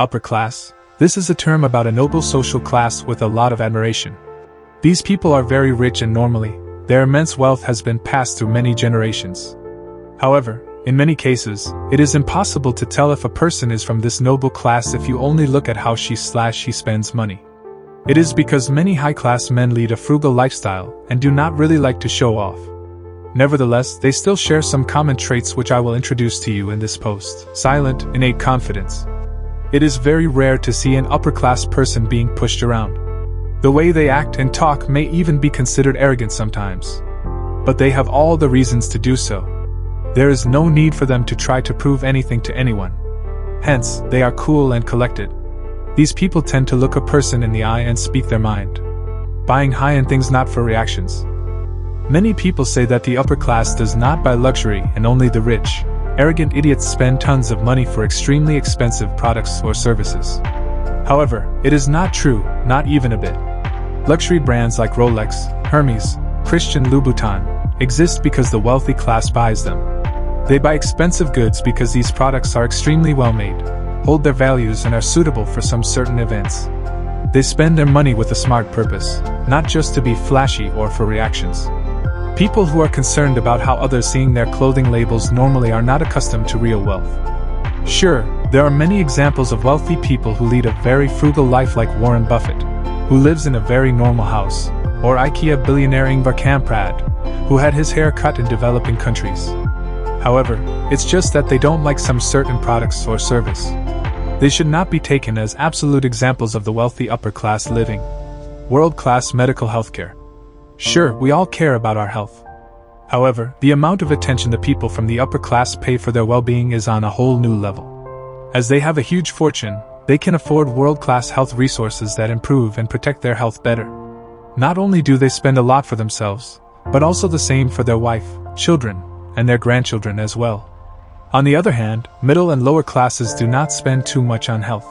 Upper class. This is a term about a noble social class with a lot of admiration. These people are very rich and normally, their immense wealth has been passed through many generations. However, in many cases, it is impossible to tell if a person is from this noble class if you only look at how she spends money. It is because many high-class men lead a frugal lifestyle and do not really like to show off. Nevertheless, they still share some common traits which I will introduce to you in this post. Silent, innate confidence. It is very rare to see an upper-class person being pushed around. The way they act and talk may even be considered arrogant sometimes. But they have all the reasons to do so. There is no need for them to try to prove anything to anyone. Hence, they are cool and collected. These people tend to look a person in the eye and speak their mind. Buying high-end things not for reactions. Many people say that the upper class does not buy luxury and only the rich, arrogant idiots spend tons of money for extremely expensive products or services. However, it is not true, not even a bit. Luxury brands like Rolex, Hermes, Christian Louboutin exist because the wealthy class buys them. They buy expensive goods because these products are extremely well made, hold their values and are suitable for some certain events. They spend their money with a smart purpose, not just to be flashy or for reactions. People who are concerned about how others seeing their clothing labels normally are not accustomed to real wealth. Sure, there are many examples of wealthy people who lead a very frugal life like Warren Buffett, who lives in a very normal house, or IKEA billionaire Ingvar Kamprad, who had his hair cut in developing countries. However, it's just that they don't like some certain products or service. They should not be taken as absolute examples of the wealthy upper class living. World-class medical healthcare. Sure, we all care about our health. However, the amount of attention the people from the upper class pay for their well-being is on a whole new level. As they have a huge fortune, they can afford world-class health resources that improve and protect their health better. Not only do they spend a lot for themselves, but also the same for their wife, children, and their grandchildren as well. On the other hand, middle and lower classes do not spend too much on health.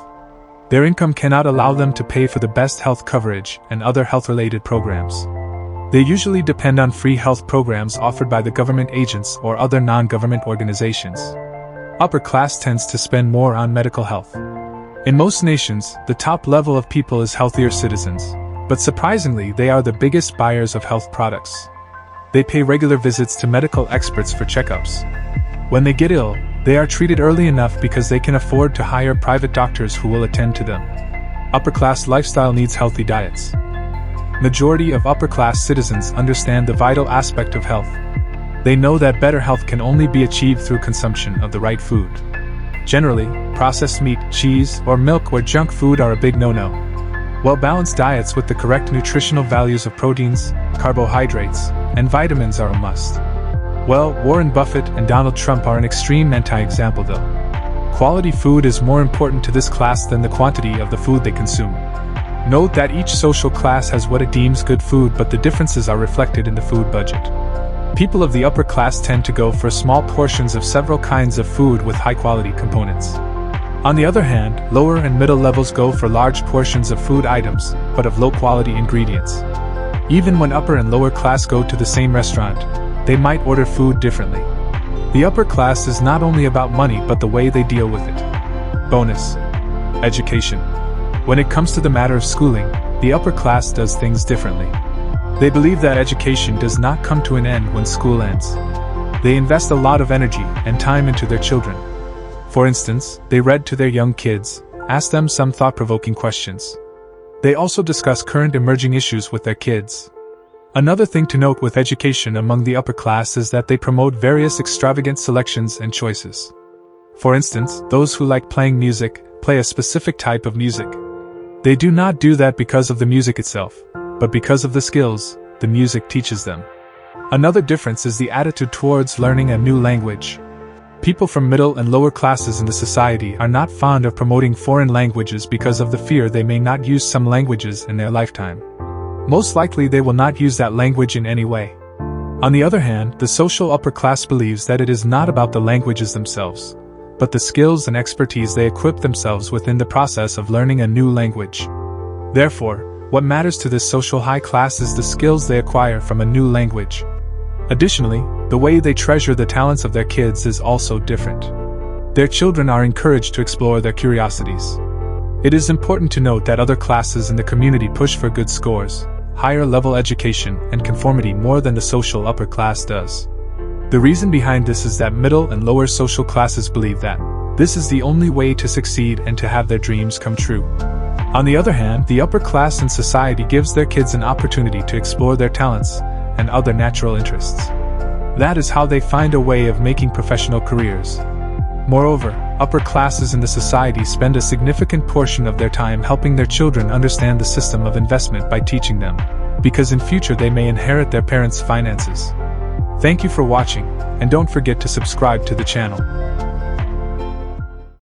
Their income cannot allow them to pay for the best health coverage and other health-related programs. They usually depend on free health programs offered by the government agents or other non-government organizations. Upper class tends to spend more on medical health. In most nations, the top level of people is healthier citizens, but surprisingly they are the biggest buyers of health products. They pay regular visits to medical experts for checkups. When they get ill, they are treated early enough because they can afford to hire private doctors who will attend to them. Upper-class lifestyle needs healthy diets. Majority of upper-class citizens understand the vital aspect of health. They know that better health can only be achieved through consumption of the right food. Generally, processed meat, cheese, or milk or junk food are a big no-no. Well-balanced diets with the correct nutritional values of proteins, carbohydrates, and vitamins are a must. Well, Warren Buffett and Donald Trump are an extreme anti-example though. Quality food is more important to this class than the quantity of the food they consume. Note that each social class has what it deems good food, but the differences are reflected in the food budget. People of the upper class tend to go for small portions of several kinds of food with high-quality components. On the other hand, lower and middle levels go for large portions of food items, but of low-quality ingredients. Even when upper and lower class go to the same restaurant, they might order food differently. The upper class is not only about money but the way they deal with it. Bonus. Education. When it comes to the matter of schooling, the upper class does things differently. They believe that education does not come to an end when school ends. They invest a lot of energy and time into their children. For instance, they read to their young kids, ask them some thought-provoking questions. They also discuss current emerging issues with their kids. Another thing to note with education among the upper class is that they promote various extravagant selections and choices. For instance, those who like playing music, play a specific type of music. They do not do that because of the music itself, but because of the skills the music teaches them. Another difference is the attitude towards learning a new language. People from middle and lower classes in the society are not fond of promoting foreign languages because of the fear they may not use some languages in their lifetime. Most likely they will not use that language in any way. On the other hand, the social upper class believes that it is not about the languages themselves, but the skills and expertise they equip themselves with in the process of learning a new language. Therefore, what matters to this social high class is the skills they acquire from a new language. Additionally, the way they treasure the talents of their kids is also different. Their children are encouraged to explore their curiosities. It is important to note that other classes in the community push for good scores, higher level education, and conformity more than the social upper class does. The reason behind this is that middle and lower social classes believe that this is the only way to succeed and to have their dreams come true. On the other hand, the upper class in society gives their kids an opportunity to explore their talents and other natural interests. That is how they find a way of making professional careers. Moreover, upper classes in the society spend a significant portion of their time helping their children understand the system of investment by teaching them, because in future they may inherit their parents' finances. Thank you for watching, and don't forget to subscribe to the channel.